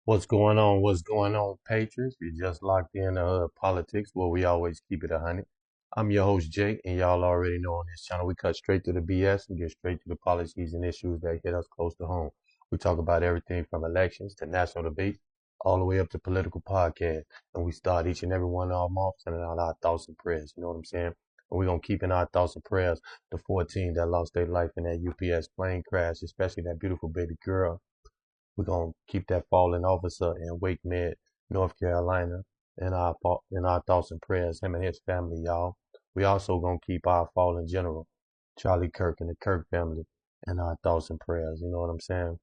What's going on? What's going on, Patriots? You just locked in politics where we always keep it 100. I'm your host, Jake, and y'all already know on this channel we cut straight to the BS and get straight to the policies and issues that hit us close to home. We talk about everything from elections to national debates, all the way up to political podcasts. And we start each and every one of them off sending out our thoughts and prayers. You know what I'm saying? And we're going to keep in our thoughts and prayers the 14 that lost their life in that UPS plane crash, especially that beautiful baby girl. We're gonna keep that fallen officer in Wake Med, North Carolina, in our thoughts and prayers, him and his family, y'all. We also gonna keep our fallen general, Charlie Kirk and the Kirk family, in our thoughts and prayers. You know what I'm saying?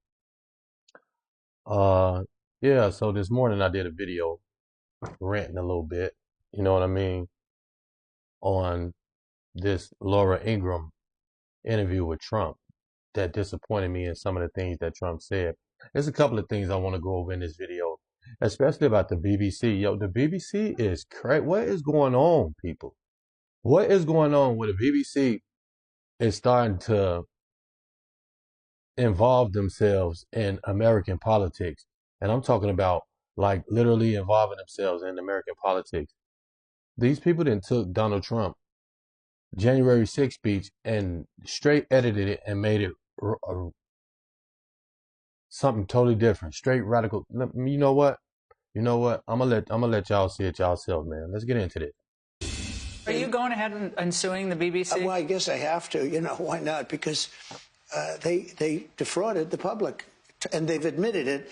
Uh, yeah. So this morning I did a video ranting a little bit. You know what I mean? On this Laura Ingraham interview with Trump that disappointed me in some of the things that Trump said. There's a couple of things I want to go over in this video, especially about the BBC. Yo, the BBC is crazy. What is going on, people? What is going on where the BBC is starting to involve themselves in American politics? And I'm talking about like literally involving themselves in American politics. These people then took Donald Trump January 6th speech and straight edited it and made it something totally different, straight radical. You know what? You know what? I'm gonna let y'all see it yourself, man. Let's get into this. Are you going ahead and suing the BBC? Well, I guess I have to. Why not? Because they defrauded the public, and they've admitted it,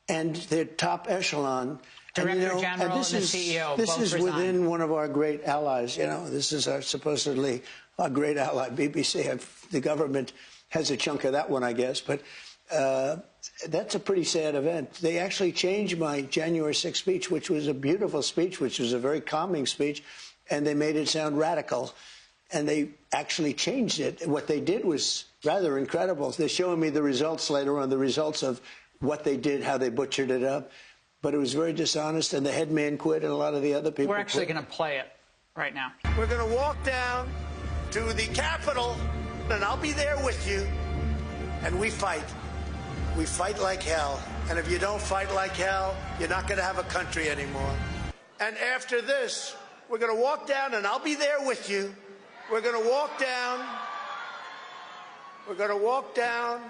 and their top echelon. Director General and the CEO This both is resigned. within one of our great allies. This is supposedly our great ally, BBC. The government has a chunk of that one, I guess, but that's a pretty sad event. They actually changed my January 6th speech, which was a beautiful speech, which was a very calming speech, and they made it sound radical, and they actually changed it. What they did was rather incredible. They're showing me the results later on, the results of what they did, how they butchered it up. But it was very dishonest, and the head man quit, and a lot of the other people We're actually quit. going to play it right now. We're going to walk down to the Capitol, and I'll be there with you, and we fight. We fight like hell. And if you don't fight like hell, you're not going to have a country anymore. And after this, we're going to walk down, and I'll be there with you. We're going to walk down. We're going to walk down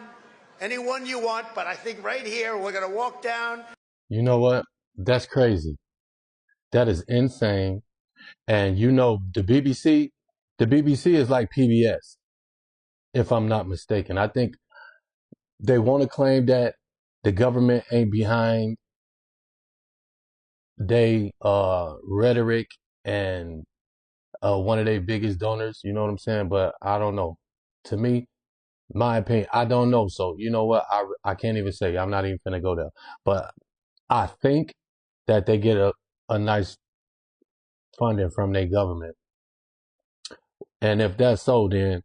anyone you want, but I think right here, we're going to walk down. You know what? That's crazy. That is insane. And the BBC is like PBS, if I'm not mistaken. I think they want to claim that the government ain't behind they rhetoric and one of their biggest donors. You know what I'm saying? But I don't know. To me, my opinion, I don't know. So you know what? I can't even say. I'm not even gonna go there. But I think that they get a nice funding from their government. And if that's so, then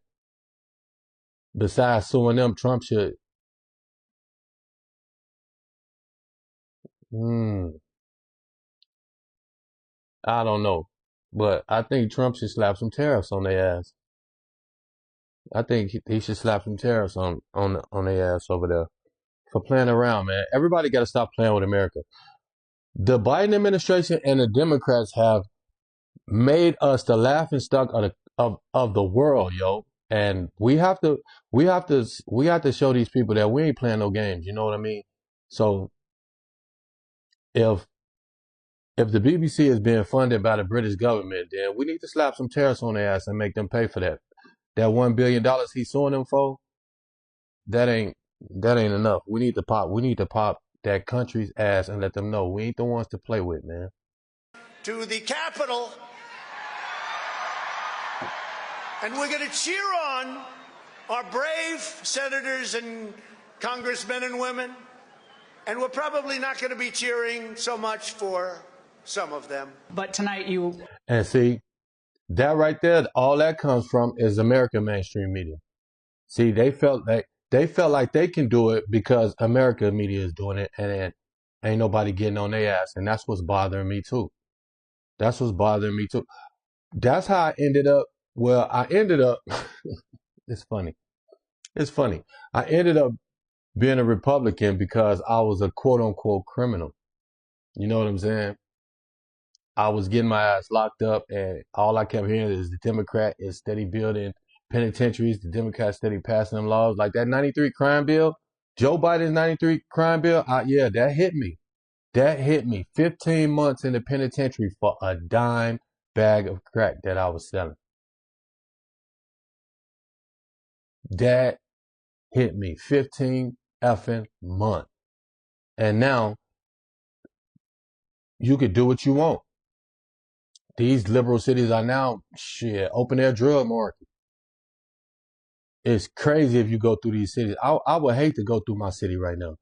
besides suing them, Trump should. I don't know. But I think Trump should slap some tariffs on their ass. I think he should slap some tariffs on their ass over there for playing around, man. Everybody got to stop playing with America. The Biden administration and the Democrats have made us the laughing stock of the world, yo. And we have to show these people that we ain't playing no games. You know what I mean? So if the BBC is being funded by the British government, then we need to slap some tariffs on their ass and make them pay for that. That $1 billion he's suing them for, that ain't enough. We need to pop that country's ass and let them know we ain't the ones to play with, man. To the Capitol, and we're going to cheer on our brave senators and congressmen and women, and we're probably not going to be cheering so much for some of them. But tonight you... And see, that right there, all that comes from is American mainstream media. See, they felt like they can do it because America media is doing it, and ain't nobody getting on their ass, and that's what's bothering me too. That's what's bothering me too. That's how I ended up. Well, I ended up. It's funny. I ended up being a Republican because I was a quote unquote criminal. You know what I'm saying? I was getting my ass locked up, and all I kept hearing is the Democrat is steady building penitentiaries. The Democrats steady passing them laws like that 93 crime bill, Joe Biden's 93 crime bill. Yeah, that hit me. That hit me. 15 months in the penitentiary for a dime bag of crack that I was selling. That hit me. 15 effing months. And now you could do what you want. These liberal cities are now, open air drug market. It's crazy if you go through these cities. I would hate to go through my city right now,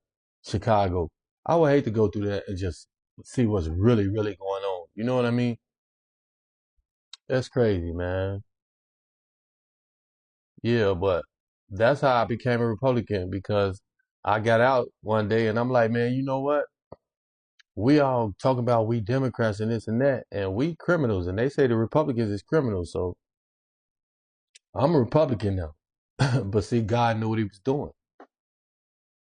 Chicago. I would hate to go through that and just see what's really, really going on. You know what I mean? That's crazy, man. Yeah, but that's how I became a Republican because I got out one day and I'm like, man, you know what? We all talk about we Democrats and this and that, and we criminals, and they say the Republicans is criminals. So I'm a Republican now. But see, God knew what he was doing.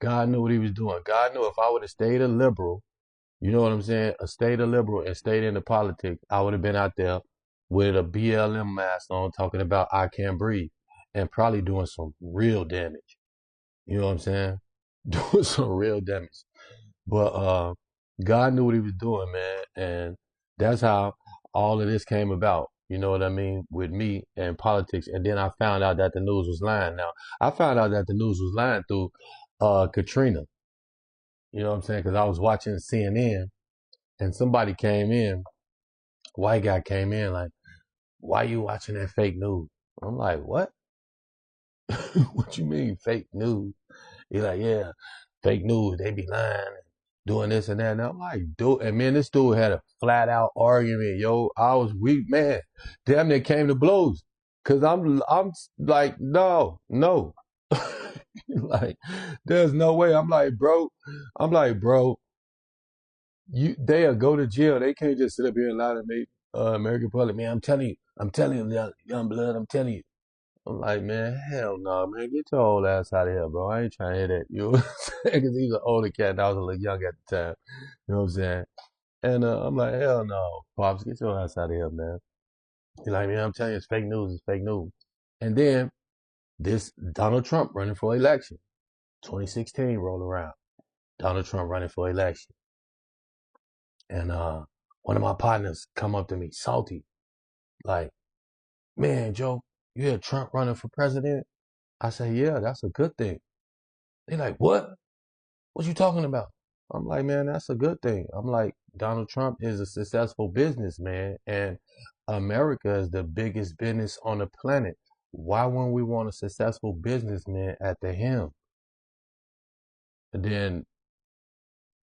God knew what he was doing. God knew if I would have stayed a liberal, you know what I'm saying? Stayed a liberal and stayed into politics, I would have been out there with a BLM mask on talking about I can't breathe and probably doing some real damage. You know what I'm saying? Doing some real damage. But God knew what he was doing, man. And that's how all of this came about. You know what I mean? With me and politics. And then I found out that the news was lying. Now, I found out that the news was lying through Katrina. You know what I'm saying? Because I was watching CNN and somebody came in, white guy came in like, why you watching that fake news? I'm like, what? What you mean fake news? He's like, yeah, fake news. They be lying and doing this and that. And I'm like, dude, and man, this dude had a flat out argument, yo. I was weak, man. Damn near came to blows. Cause I'm like, no. Like, there's no way. I'm like, bro, they'll go to jail. They can't just sit up here and lie to me, American public. Man, I'm telling you, young blood, I'm telling you. I'm like, man, hell no, man. Get your old ass out of here, bro. I ain't trying to hear that. You know what I'm saying? Because he was an older cat and I was a little young at the time. You know what I'm saying? And I'm like, hell no, Pops, get your ass out of here, man. He's like, man, I'm telling you, it's fake news. It's fake news. And then this Donald Trump running for election. 2016 roll around. Donald Trump running for election. And one of my partners come up to me, salty, like, man, Joe, you hear Trump running for president? I say, yeah, that's a good thing. They like, what? What you talking about? I'm like, man, that's a good thing. I'm like, Donald Trump is a successful businessman and America is the biggest business on the planet. Why wouldn't we want a successful businessman at the helm? And then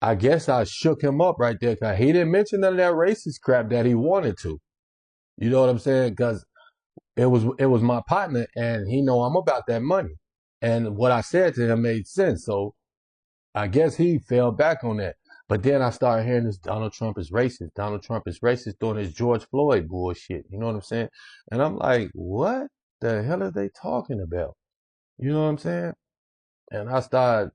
I guess I shook him up right there because he didn't mention none of that racist crap that he wanted to. You know what I'm saying? Because it was my partner and he know I'm about that money. And what I said to him made sense. So I guess he fell back on that. But then I started hearing this Donald Trump is racist. Donald Trump is racist doing this George Floyd bullshit. You know what I'm saying? And I'm like, what the hell are they talking about? You know what I'm saying? And I started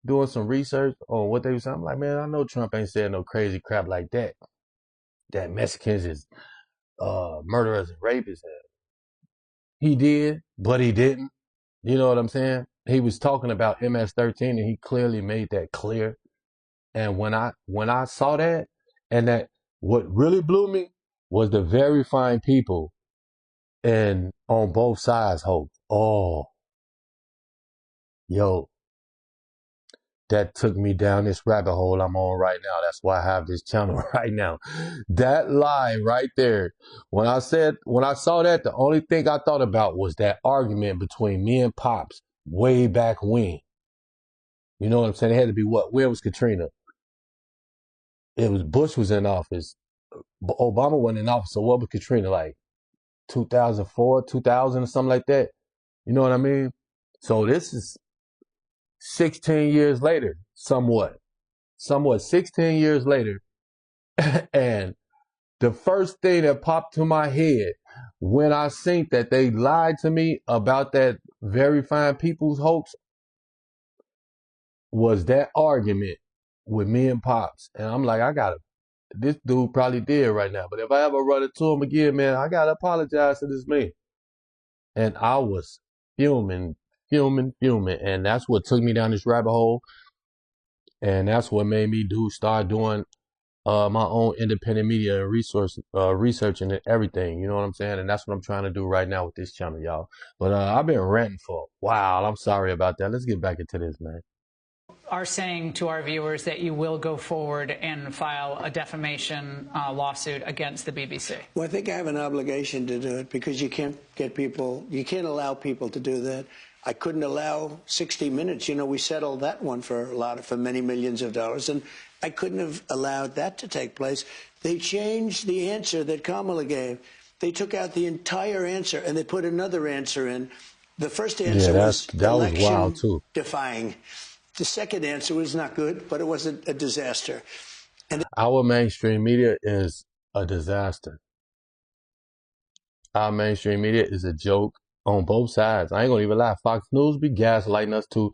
doing some research on what they were saying. I'm like, man, I know Trump ain't saying no crazy crap like that. That Mexicans is murderers and rapists. He did, but he didn't. You know what I'm saying? He was talking about MS-13 and he clearly made that clear. And when I saw that, and that what really blew me was the very fine people and on both sides hope. Oh, yo, that took me down this rabbit hole I'm on right now. That's why I have this channel right now. That line right there. When I saw that, the only thing I thought about was that argument between me and Pops way back when. You know what I'm saying? It had to be what? Where was Katrina? It was Bush was in office. Obama wasn't in office. So what was Katrina like? 2004, 2000 or something like that. You know what I mean? So this is 16 years later, somewhat 16 years later. And the first thing that popped to my head when I seen that they lied to me about that very fine people's hoax, was that argument with me and Pops. And I'm like, this dude probably dead right now. But if I ever run into him again, man, I gotta apologize to this man. And I was fuming. And that's what took me down this rabbit hole. And that's what made me start doing my own independent media and researching and everything. You know what I'm saying? And that's what I'm trying to do right now with this channel, y'all. But I've been ranting for a while. I'm sorry about that. Let's get back into this, man. Are saying to our viewers that you will go forward and file a defamation lawsuit against the BBC. Well, I think I have an obligation to do it because you can't allow people to do that. I couldn't allow 60 Minutes. You know, we settled that one for many millions of dollars, and I couldn't have allowed that to take place. They changed the answer that Kamala gave. They took out the entire answer and they put another answer in. The first answer was wild too. Defying. The second answer was not good, but it wasn't a disaster. And our mainstream media is a disaster. Our mainstream media is a joke on both sides. I ain't gonna even lie. Fox News be gaslighting us too.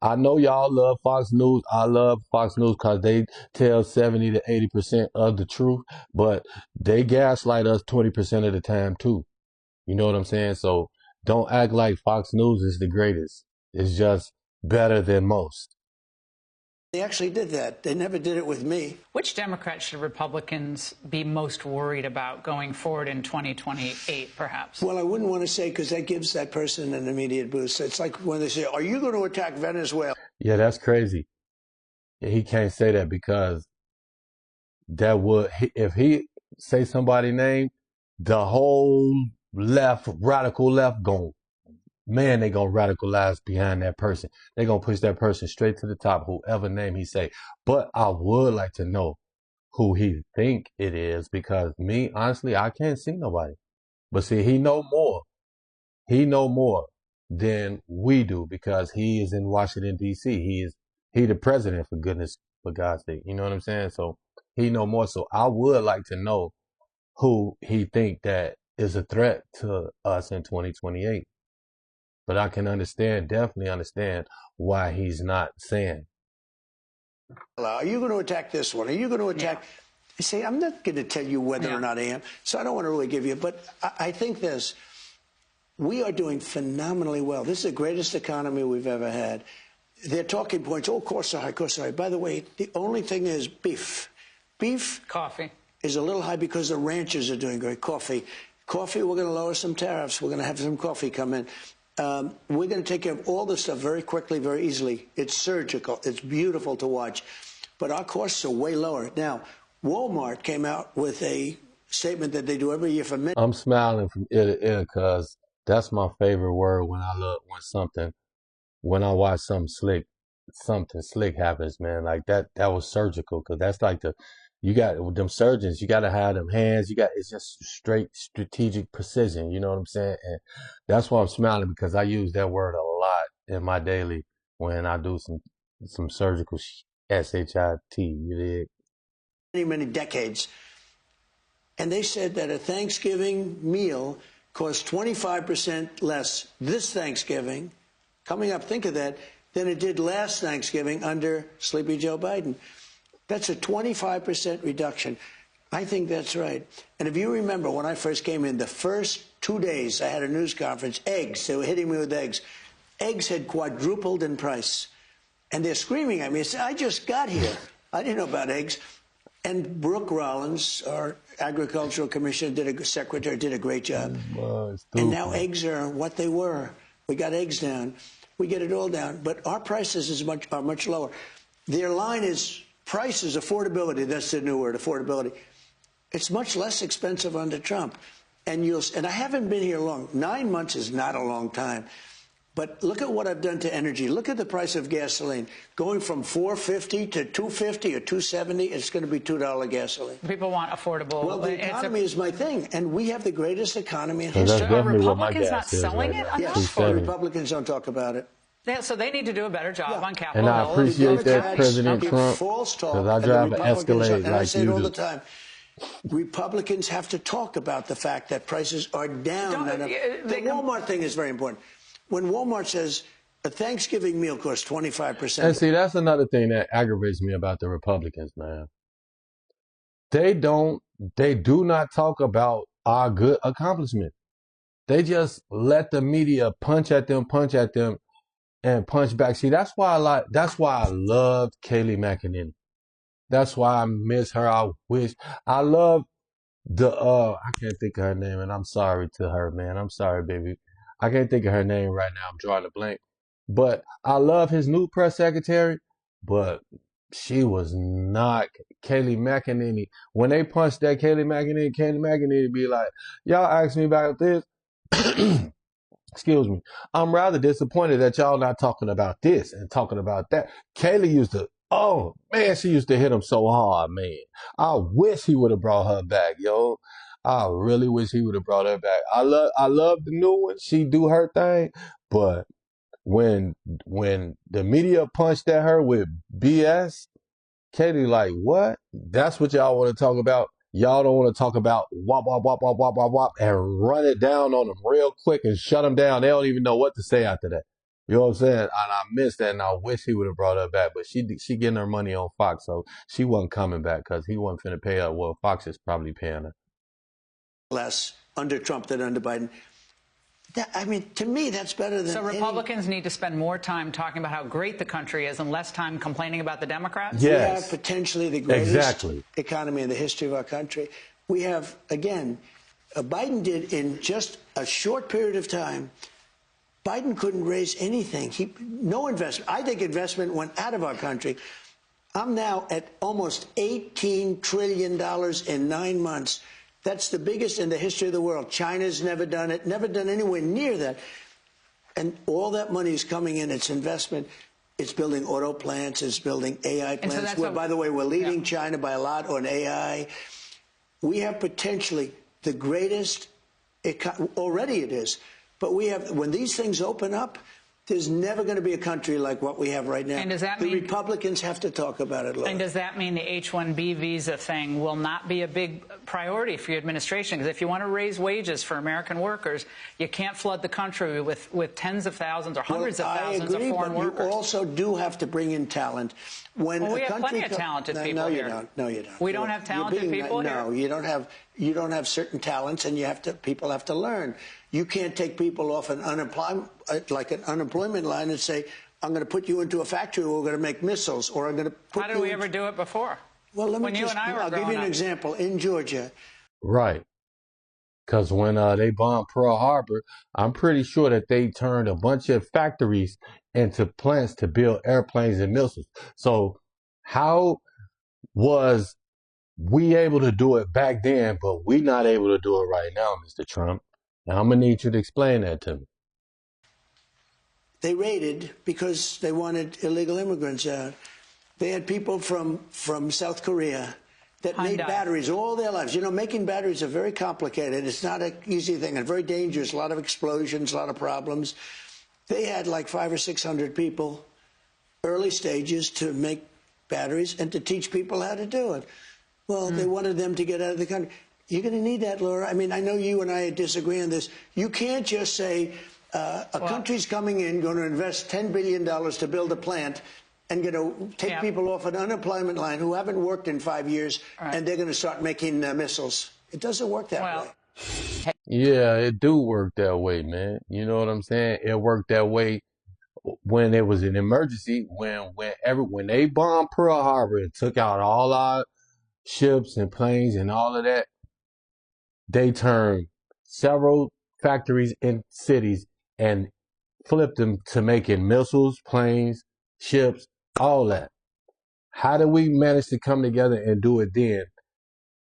I know y'all love Fox News. I love Fox News because they tell 70 to 80% of the truth, but they gaslight us 20% of the time too. You know what I'm saying? So don't act like Fox News is the greatest. It's just better than most. they actually did that. They never did it with me. Which Democrats should Republicans be most worried about going forward in 2028, perhaps? Well, I wouldn't want to say because that gives that person an immediate boost. It's like when they say, are you going to attack Venezuela? Yeah, that's crazy. He can't say that because that would, if he say somebody's name, the whole left, radical left, they gonna radicalize behind that person. They gonna push that person straight to the top, whoever name he say. But I would like to know who he think it is, because me, honestly, I can't see nobody. But see, he know more. He know more than we do because he is in Washington, D.C. He the president, for God's sake. You know what I'm saying? So he know more. So I would like to know who he think that is a threat to us in 2028. But I can definitely understand why he's not saying. Are you going to attack this one? Are you going to attack? Yeah. I say, I'm not going to tell you whether or not I am. So I don't want to really give you, but I think this. We are doing phenomenally well. This is the greatest economy we've ever had. Their talking points, course are high, course are high. By the way, the only thing is beef. Coffee is a little high because the ranchers are doing great. Coffee, we're going to lower some tariffs. We're going to have some coffee come in. We're going to take care of all this stuff very quickly, very easily. It's surgical. It's beautiful to watch. But our costs are way lower. Now, Walmart came out with a statement that they do every year for men. I'm smiling from ear to ear because that's my favorite word when I watch something slick happens, man. Like that was surgical, because that's like you got them surgeons, you got to have them hands. It's just straight strategic precision. You know what I'm saying? And that's why I'm smiling, because I use that word a lot in my daily when I do some surgical SHIT. You dig? Many decades. And they said that a Thanksgiving meal costs 25% less this Thanksgiving, coming up, think of that, than it did last Thanksgiving under Sleepy Joe Biden. That's a 25% reduction. I think that's right. And if you remember, when I first came in, the first 2 days I had a news conference, eggs, they were hitting me with eggs. Eggs had quadrupled in price. And they're screaming at me. I said, I just got here. I didn't know about eggs. And Brooke Rollins, our agricultural commissioner, secretary, did a great job. And now eggs are what they were. We got eggs down. We get it all down. But our prices are much lower. Their line is prices, affordability. That's the new word, affordability. It's much less expensive under Trump. And I haven't been here long. 9 months is not a long time. But look at what I've done to energy. Look at the price of gasoline. Going from $4.50 to $2.50 or $2.70, it's going to be $2 gasoline. People want affordable. Well, the economy is my thing, and we have the greatest economy in history. Are Republicans not selling it enough? Yes, Republicans don't talk about it. So they need to do a better job on Capitol Hill. And I appreciate that, President Trump, false talk, because I drive an Escalade and I say it all do. the time. Republicans have to talk about the fact that prices are down. The Walmart thing is very important. When Walmart says A Thanksgiving meal costs 25%. And see, that's another thing that aggravates me about the Republicans, man. They do not talk about our good accomplishment. They just let the media punch at them, and punch back. See, that's why I loved Kayleigh McEnany. That's why I miss her. I love I can't think of her name, and I'm sorry to her, man. I'm sorry, baby. I can't think of her name right now. I'm drawing a blank. But I love his new press secretary, but she was not Kayleigh McEnany. When they punched that Kayleigh McEnany be like, y'all asked me about this. Excuse me. I'm rather disappointed that y'all not talking about this and talking about that. Kayleigh used to, oh man, she used to hit him so hard, man. I wish he would have brought her back, yo. I really wish he would have brought her back. I love the new one. She do her thing, but when the media punched at her with BS, Katie like, what? That's what y'all want to talk about? Y'all don't want to talk about wop, wop, wop, wop, wop, wop, wop, and run it down on them real quick and shut them down. They don't even know what to say after that. You know what I'm saying? And I miss that, and I wish he would have brought her back. But she getting her money on Fox, so she wasn't coming back because he wasn't finna pay her. Well, Fox is probably paying her. Less under Trump than under Biden. I mean, to me, that's better than. So Republicans need to spend more time talking about how great the country is and less time complaining about the Democrats? Yes. We have potentially the greatest Exactly. economy in the history of our country. We have, again, Biden did in just a short period of time. Biden couldn't raise anything. No investment. I think investment went out of our country. I'm now at almost $18 trillion in 9 months. That's the biggest in the history of the world. China's never done it, never done anywhere near that. And all that money is coming in. It's investment. It's building auto plants. It's building AI plants. So by the way, we're leading China by a lot on AI. We have potentially the greatest, already it is. But we have, when these things open up, there's never going to be a country like what we have right now. And does that mean the Republicans have to talk about it, Laura. And does that mean the H-1B visa thing will not be a big priority for your administration? Because if you want to raise wages for American workers, you can't flood the country with tens of thousands or hundreds of thousands of foreign workers. You also do have to bring in talent. When we have plenty of talented people here. No, you don't. We don't have talented people here? No, you don't have certain talents, and people have to learn. You can't take people off an unemployment line and say, I'm going to put you into a factory where we're going to make missiles, or I'm going to put How did we ever do it before? Well, I'll give you an example. In Georgia. Right. Because when they bombed Pearl Harbor, I'm pretty sure that they turned a bunch of factories into plants to build airplanes and missiles. So how was we able to do it back then, but we not able to do it right now, Mr. Trump? Now, I'm going to need you to explain that to me. They raided because they wanted illegal immigrants out. They had people from South Korea that made batteries all their lives. You know, making batteries are very complicated. It's not an easy thing and very dangerous. A lot of explosions, a lot of problems. They had like 500 or 600 people, early stages, to make batteries and to teach people how to do it. Well, they wanted them to get out of the country. You're going to need that, Laura. I mean, I know you and I disagree on this. You can't just say a country's coming in, going to invest $10 billion to build a plant, and going to take people off an unemployment line who haven't worked in 5 years, and they're going to start making missiles. It doesn't work that way. Yeah, it do work that way, man. You know what I'm saying? It worked that way when it was an emergency, when they bombed Pearl Harbor and took out all our ships and planes and all of that. They turned several factories in cities and flipped them to making missiles, planes, ships, all that. How did we manage to come together and do it then?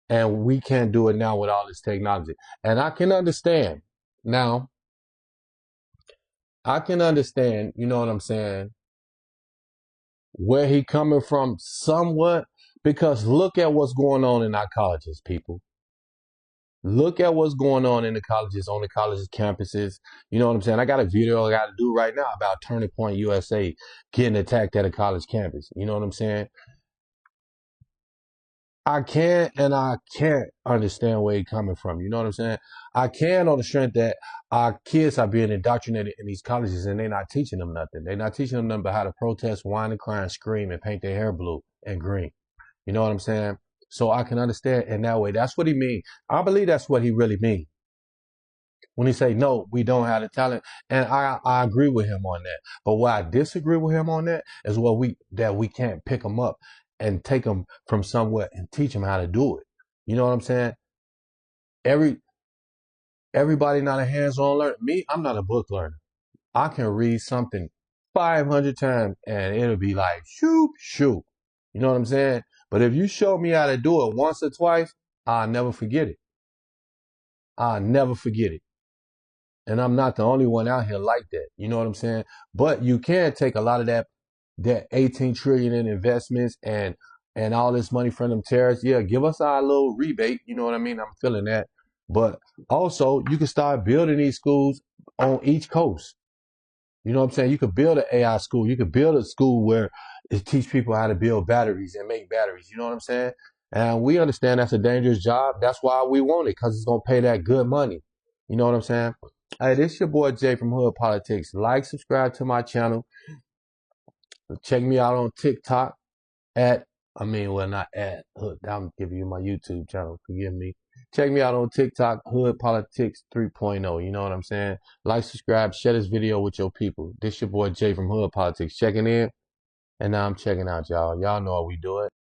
And we can't do it now with all this technology. And I can understand now. I can understand, you know what I'm saying, where he coming from somewhat, because look at what's going on in our colleges, people. Look at what's going on in the colleges, on the colleges campuses. You know what I'm saying? I got a video I got to do right now about Turning Point USA getting attacked at a college campus. You know what I'm saying? I can and I can't understand where he's coming from. You know what I'm saying? I can on the strength that our kids are being indoctrinated in these colleges and they're not teaching them nothing. They're not teaching them nothing but how to protest, whine and cry and scream and paint their hair blue and green. You know what I'm saying? So I can understand in that way. That's what he means. I believe that's what he really means when he say, no, we don't have the talent. And I agree with him on that. But where I disagree with him on that is that we can't pick them up and take them from somewhere and teach them how to do it. You know what I'm saying? Every Everybody not a hands-on learner. Me, I'm not a book learner. I can read something 500 times and it'll be like, shoot, shoot. You know what I'm saying? But if you show me how to do it once or twice, I'll never forget it. I'll never forget it. And I'm not the only one out here like that. You know what I'm saying? But you can take a lot of that 18 trillion in investments and all this money from them terrorists. Yeah, give us our little rebate. You know what I mean? I'm feeling that. But also, you can start building these schools on each coast. You know what I'm saying? You could build an AI school. You could build a school where it teach people how to build batteries and make batteries. You know what I'm saying? And we understand that's a dangerous job. That's why we want it, because it's going to pay that good money. You know what I'm saying? Hey, this your boy Jay from Hood Politics. Like, subscribe to my channel. Check me out on TikTok not at Hood. I'm giving you my YouTube channel. Forgive me. Check me out on TikTok, Hood Politics 3.0. You know what I'm saying? Like, subscribe, share this video with your people. This your boy Jay from Hood Politics checking in. And now I'm checking out, y'all. Y'all know how we do it.